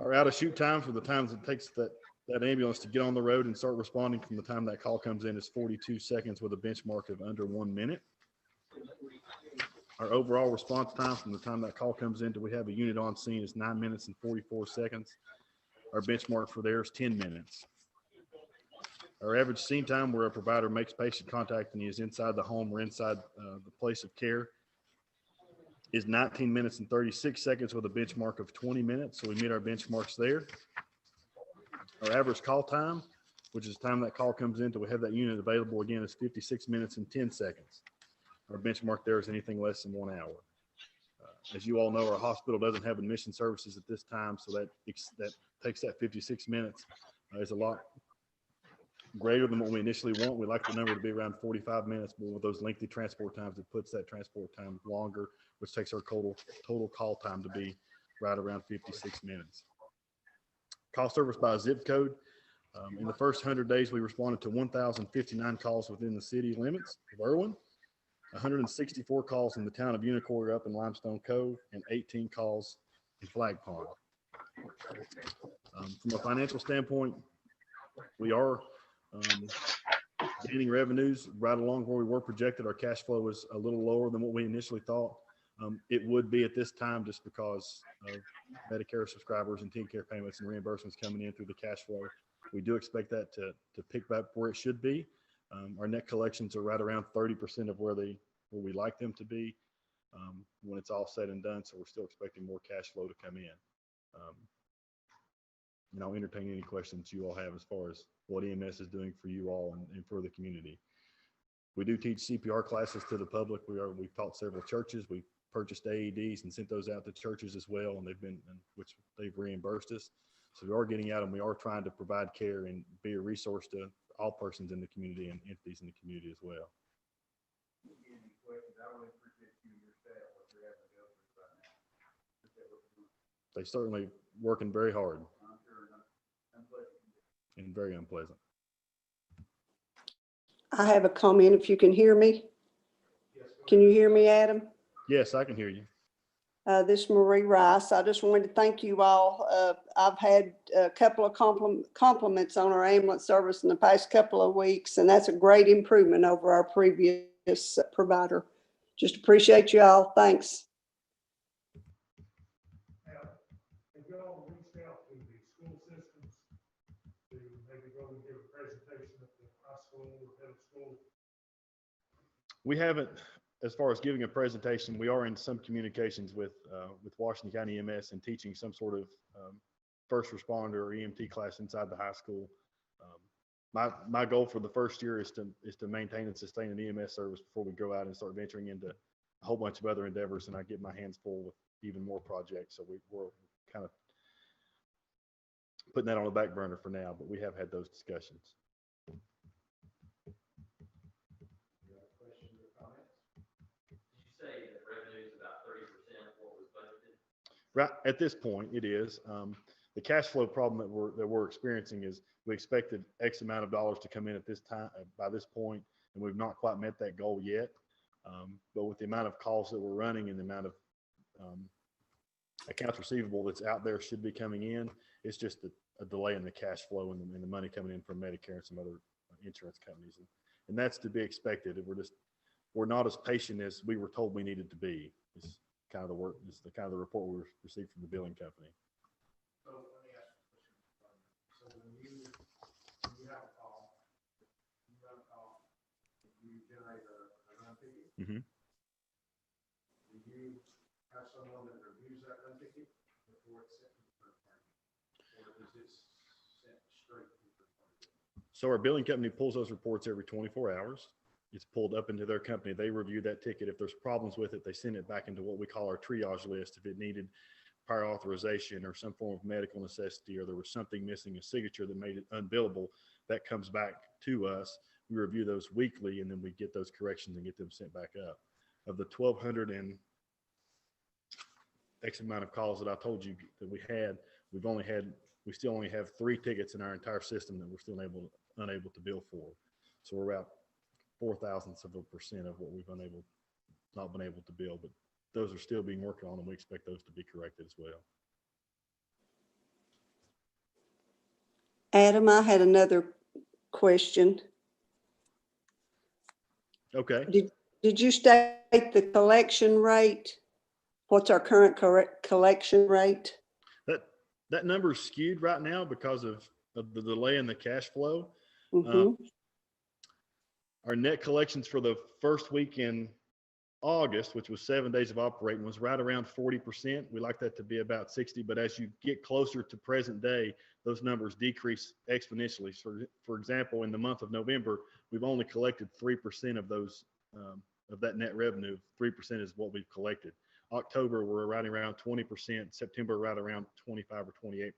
Our out of shoot time for the times it takes that ambulance to get on the road and start responding from the time that call comes in is 42 seconds with a benchmark of under 1 minute. Our overall response time from the time that call comes in till we have a unit on scene is 9 minutes and 44 seconds. Our benchmark for there is 10 minutes. Our average scene time where a provider makes patient contact and he is inside the home or inside the place of care is 19 minutes and 36 seconds with a benchmark of 20 minutes. So we meet our benchmarks there. Our average call time, which is the time that call comes in till we have that unit available again, is 56 minutes and 10 seconds. Our benchmark there is anything less than 1 hour. As you all know, our hospital doesn't have admission services at this time, so that takes that 56 minutes is a lot greater than what we initially want. We like the number to be around 45 minutes, but with those lengthy transport times, it puts that transport time longer, which takes our total call time to be right around 56 minutes. Call service by zip code. In the first 100 days, we responded to 1,059 calls within the city limits of Irwin, 164 calls in the town of Unicoi up in Limestone Cove, and 18 calls in Flag Pond. From a financial standpoint, we are gaining revenues right along where we were projected. Our cash flow was a little lower than what we initially thought. It would be at this time just because of Medicare subscribers and TeamCare payments and reimbursements coming in through the cash flow. We do expect that to pick back where it should be. Our net collections are right around 30% of where we like them to be when it's all said and done. So we're still expecting more cash flow to come in. And I'll entertain any questions you all have as far as what EMS is doing for you all and for the community. We do teach CPR classes to the public. We've taught several churches. We purchased AEDs and sent those out to churches as well, and which they've reimbursed us. So we are getting out and we are trying to provide care and be a resource to all persons in the community and entities in the community as well. They certainly working very hard and very unpleasant. I have a comment if you can hear me. Can you hear me, Adam? Yes, I can hear you. This is Marie Rice. I just wanted to thank you all. I've had a couple of compliments on our ambulance service in the past couple of weeks, and that's a great improvement over our previous provider. Just appreciate you all. Thanks. Have y'all reached out to the school systems to maybe go and give a presentation at the high school or middle school? We haven't, as far as giving a presentation, we are in some communications with Washington County EMS and teaching some sort of first responder or EMT class inside the high school. My goal for the first year is to maintain and sustain an EMS service before we go out and start venturing into a whole bunch of other endeavors, and I get my hands full with even more projects. So we're kind of putting that on the back burner for now, but we have had those discussions. Right at this point, it is. The cash flow problem that we're experiencing is we expected X amount of dollars to come in at this time by this point, and we've not quite met that goal yet. But with the amount of calls that we're running and the amount of accounts receivable that's out there should be coming in, it's just a delay in the cash flow and the money coming in from Medicare and some other insurance companies, and that's to be expected. We're not as patient as we were told we needed to be. It's kind of the work, it's the kind of the report we received from the billing company. So let me ask you a question. So when you have a call, you generate a run ticket. Mm-hmm. Do you have someone that reviews that run ticket before it's sent to the third party? Or is it sent straight to the third party? So our billing company pulls those reports every 24 hours. It's pulled up into their company. They review that ticket. If there's problems with it, they send it back into what we call our triage list. If it needed prior authorization or some form of medical necessity, or there was something missing, a signature that made it unbillable, that comes back to us. We review those weekly, and then we get those corrections and get them sent back up. Of the 1,200 and X amount of calls that I told you that we had, we still only have 3 tickets in our entire system that we're still unable to bill for. So we're about 0.004% of what we've not been able to bill, but those are still being worked on, and we expect those to be corrected as well. Adam, I had another question. Okay. Did you state the collection rate? What's our current collection rate? That number is skewed right now because of the delay in the cash flow. Mm-hmm. Our net collections for the first week in August, which was 7 days of operating, was right around 40%. We like that to be about 60, but as you get closer to present day, those numbers decrease exponentially. So for example, in the month of November, we've only collected 3% of those, of that net revenue. 3% is what we've collected. October, we're right around 20%. September, right around 25 or 28%.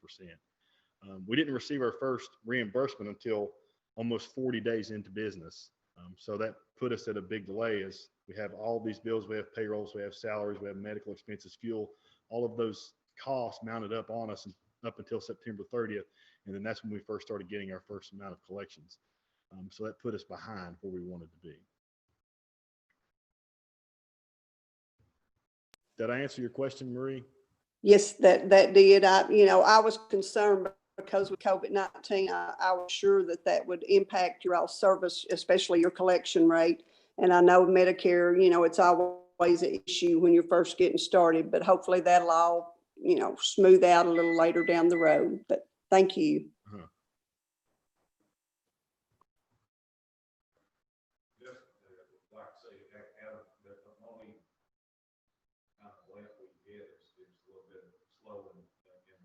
We didn't receive our first reimbursement until almost 40 days into business. So that put us at a big delay, as we have all these bills. We have payrolls, we have salaries, we have medical expenses, fuel. All of those costs mounted up on us up until September 30th. And then that's when we first started getting our first amount of collections. So that put us behind where we wanted to be. Did I answer your question, Marie? Yes, that did. I was concerned because with COVID-19, I was sure that would impact your all service, especially your collection rate. And I know Medicare, it's always an issue when you're first getting started, but hopefully that'll all, smooth out a little later down the road. But thank you. Just like I say, Adam, the only kind of left we get is a little bit slow in the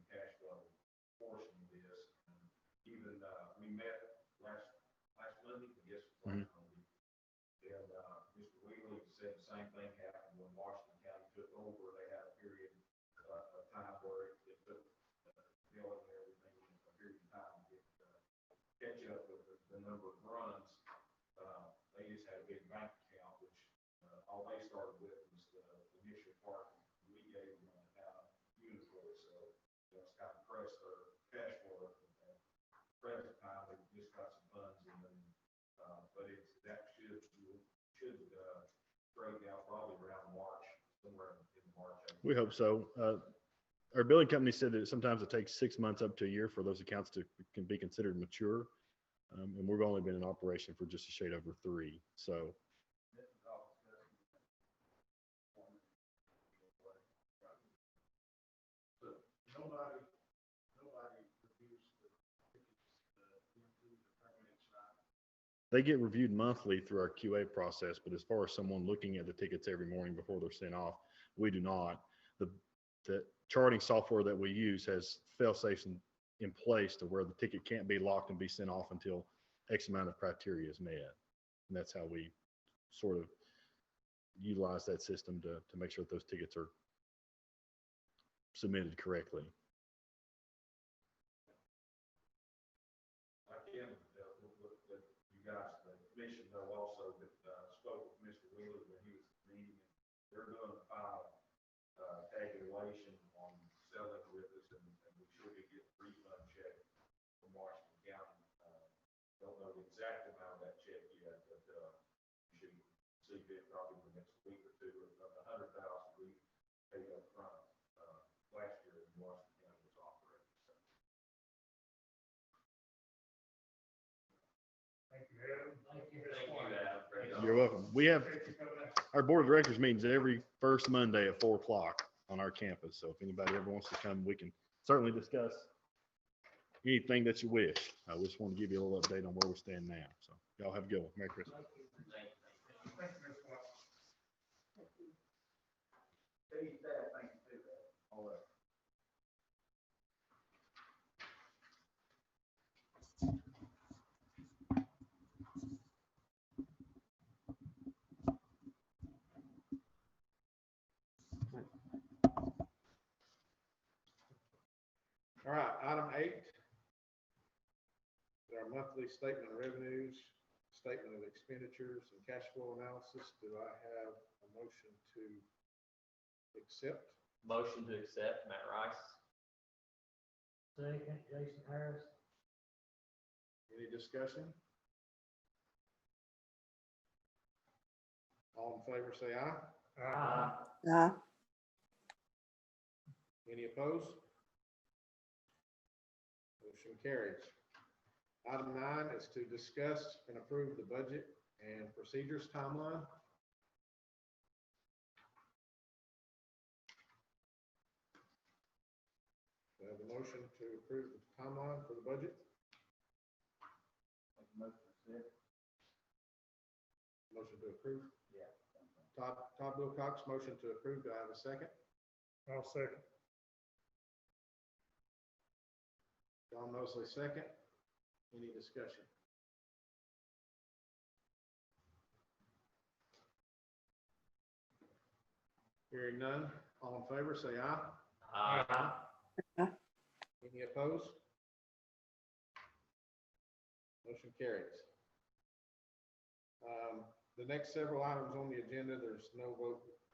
cash flow portion of this. And even we met last Monday, I guess. Mhm. Monday, and Mr. Wheeler said the same thing happened when Washington County took over. They had a period of time where it took billing and everything a period of time to get catch up with the number of runs. They just had a big bank account, which all they started with was the initial part we gave them uniform. So that's kind of pressed their cash flow. Present time, they just got some funds, and then but that should break out probably around March, somewhere in March. We hope so. Our billing company said that sometimes it takes 6 months up to a year for those accounts to can be considered mature. And we've only been in operation for just a shade over 3. So Nobody reviews the tickets, into the permits, right? they get reviewed monthly through our QA process, but as far as someone looking at the tickets every morning before they're sent off, we do not. The charting software that we use has fail safes in place to where the ticket can't be locked and be sent off until X amount of criteria is met. And that's how we sort of utilize that system to make sure that those tickets are submitted correctly. I can let you guys, the commission know also that spoke with Mr. Wheeler when he was at the meeting. They're doing a final tabulation on selling with us, and we should be getting a refund check from Washington County. Don't know the exact amount of that check yet, but you should see it probably in the next week or two. Of the $100,000 we paid up front last year in Washington County was operating. So. Thank you, Adam. Thank you, Adam. You're welcome. We have our board of directors meetings every first Monday at 4 o'clock on our campus. So if anybody ever wants to come, we can certainly discuss anything that you wish. I just want to give you a little update on where we stand now. So y'all have a good one. Merry Christmas. All right. All right, item 8. Our monthly statement of revenues, statement of expenditures, and cash flow analysis. Do I have a motion to accept? Motion to accept, Matt Rice. Second, Jason Harris. Any discussion? All in favor, say aye. Aye. Any opposed? Motion carries. Item 9 is to discuss and approve the budget and procedures timeline. Do I have a motion to approve the timeline for the budget? Motion to approve? Yeah. Todd Wilcox, motion to approve. Do I have a second? I'll second. John Mosley, second. Any discussion? Hearing none, all in favor, say aye. Aye. Any opposed? Motion carries. The next several items on the agenda, there's no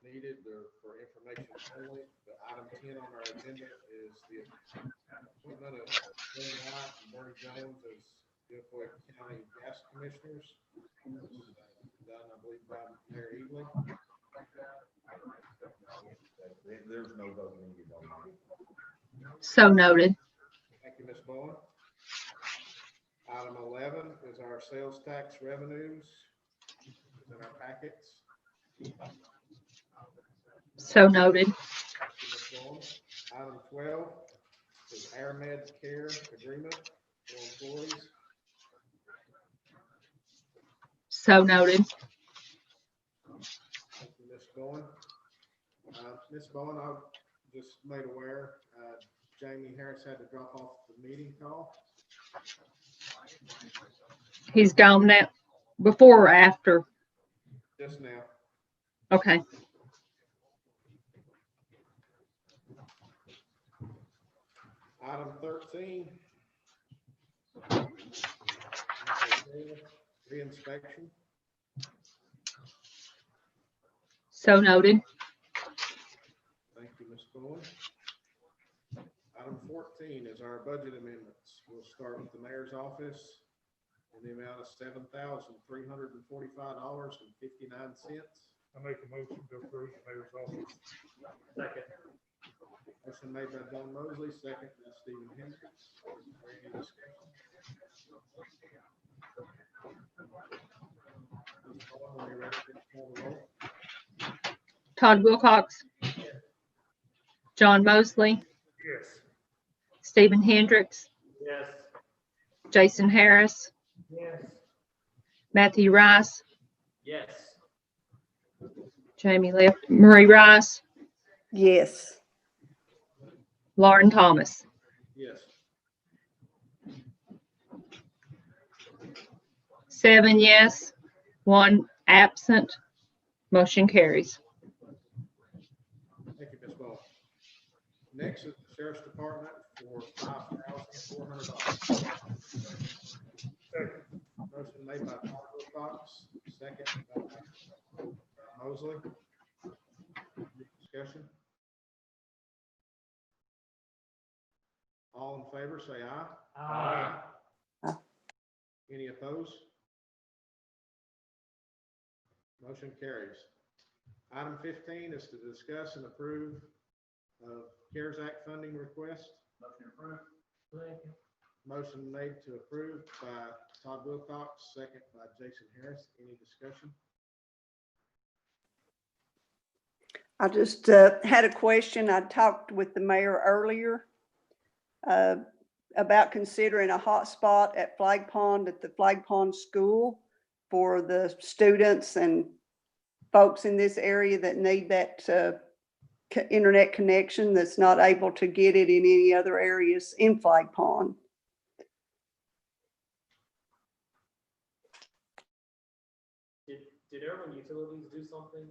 needed. They're for information only. The item 10 on our agenda is the appointment of Lynn White and Bernie Jones as Iroquois County Gas Commissioners. Done, I believe, by Mayor Eagley. There's no vote needed on that. So noted. Thank you, Ms. Bowen. Item 11 is our sales tax revenues. It's in our packets. So noted. Thank you, Ms. Bowen. Item 12 is AirMed Care Agreement for employees. So noted. Thank you, Ms. Bowen. Ms. Bowen, I just made aware, Jamie Harris had to drop off the meeting call. He's gone now. Before or after? Just now. Okay. Item 13. Reinspection. So noted. Thank you, Ms. Bowen. Item 14 is our budget amendments. We'll start with the mayor's office in the amount of $7,345.59. I make a motion to approve the mayor's office. Second. Motion made by John Mosley, second by Stephen Hendricks. Is there any discussion? Ms. Bowen, when you're ready, please call the roll. Todd Wilcox. John Mosley. Yes. Stephen Hendricks. Yes. Jason Harris. Yes. Matthew Rice. Yes. Jamie left. Marie Rice. Yes. Lauren Thomas. Yes. 7 yes, 1 absent. Motion carries. Thank you, Ms. Bowen. Next is the Sheriff's Department for $5,400. Motion made by Todd Wilcox, second by Mosley. Discussion? All in favor, say aye. Aye. Any opposed? Motion carries. Item 15 is to discuss and approve CARES Act funding request. Motion approved. Motion made to approve by Todd Wilcox, second by Jason Harris. Any discussion? I just had a question. I talked with the mayor earlier about considering a hotspot at Flag Pond, at the Flag Pond School, for the students and folks in this area that need that internet connection that's not able to get it in any other areas in Flag Pond. Did Urban Utilities do something?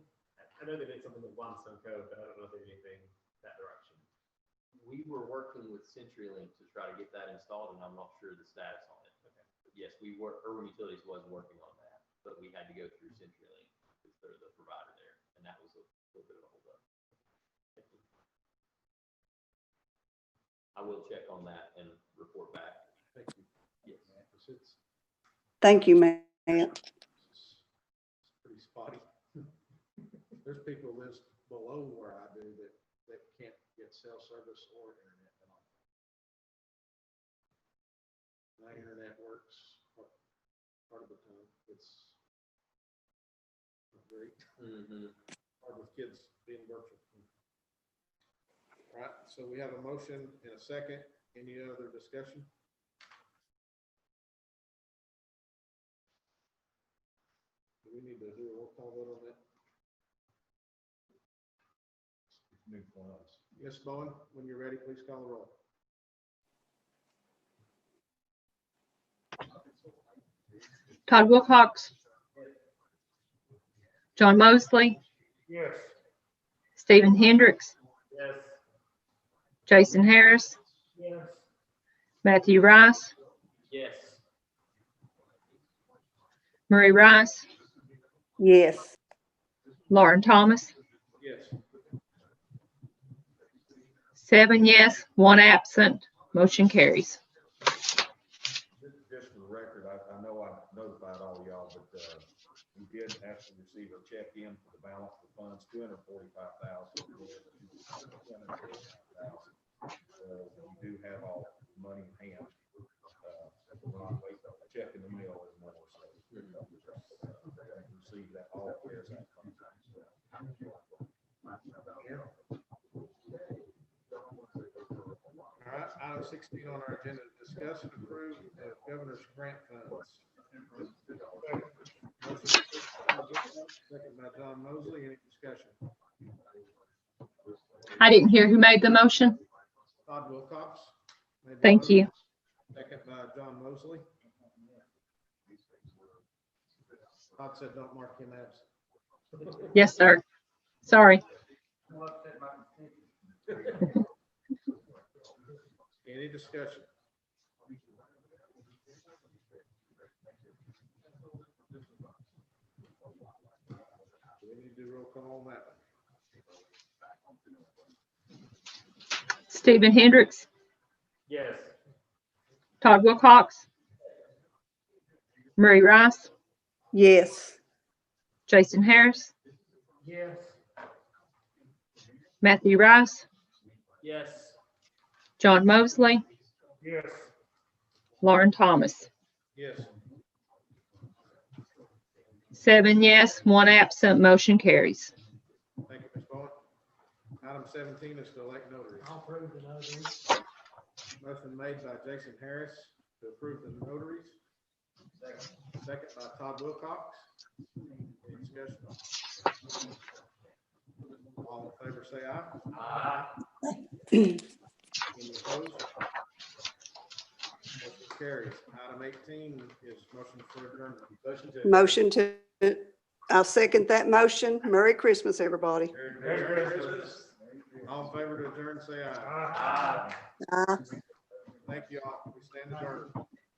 I know they did something with Limestone Cove, but I don't know if they did anything that direction. We were working with CenturyLink to try to get that installed, and I'm not sure the status on it. Okay. But yes, Urban Utilities was working on that, but we had to go through CenturyLink because they're the provider there, and that was a little bit of a holdup. I will check on that and report back. Thank you. Yes. Thank you, Matt. It's pretty spotty. There's people that live below where I do that can't get cell service or internet at all. My internet works part of the time. It's not great. Hard with kids being virtual. All right, so we have a motion and a second. Any other discussion? Do we need to do a roll call vote on that? New funds. Ms. Bowen, when you're ready, please call the roll. Todd Wilcox. John Mosley. Yes. Stephen Hendricks. Yes. Jason Harris. Yes. Matthew Rice. Yes. Marie Rice. Yes. Lauren Thomas. Yes. 7 yes, 1 absent, motion carries. Just for the record, I know I notified all y'all, but, we did actually receive a check in for the balance of funds, $245,000. We do have all money in hand. We're not waiting on a check in the mail anymore, so. Receive that all CARES Act funds. All right, item 16 on our agenda, discuss and approve the governor's grant funds. Second by John Mosley, any discussion? I didn't hear who made the motion. Todd Wilcox. made the Thank motion. you. Second by John Mosley. Todd said don't mark him absent. Yes, sir. Sorry. Any discussion? We need to do roll call on that. Stephen Hendricks, Yes. Todd Wilcox, Murray Rice, Yes. Jason Harris, Yes. Matthew Rice, Yes. John Mosley, Yes. Lauren Thomas. Yes. 7 yes, 1 absent, motion carries. Thank you, Ms. Bowen. Item 17 is to elect notaries. I'll approve the notaries. Motion made by Jason Harris to approve the notaries. Second by Todd Wilcox. Any discussion? All in favor, say aye. Aye. Any opposed? Motion carries. Item 18 is motion for adjournment. Motion to, I'll second that motion. Merry Christmas, everybody. Merry Christmas. All in favor to adjourn, say aye. Aye. Aye. Thank you all. We stand adjourned.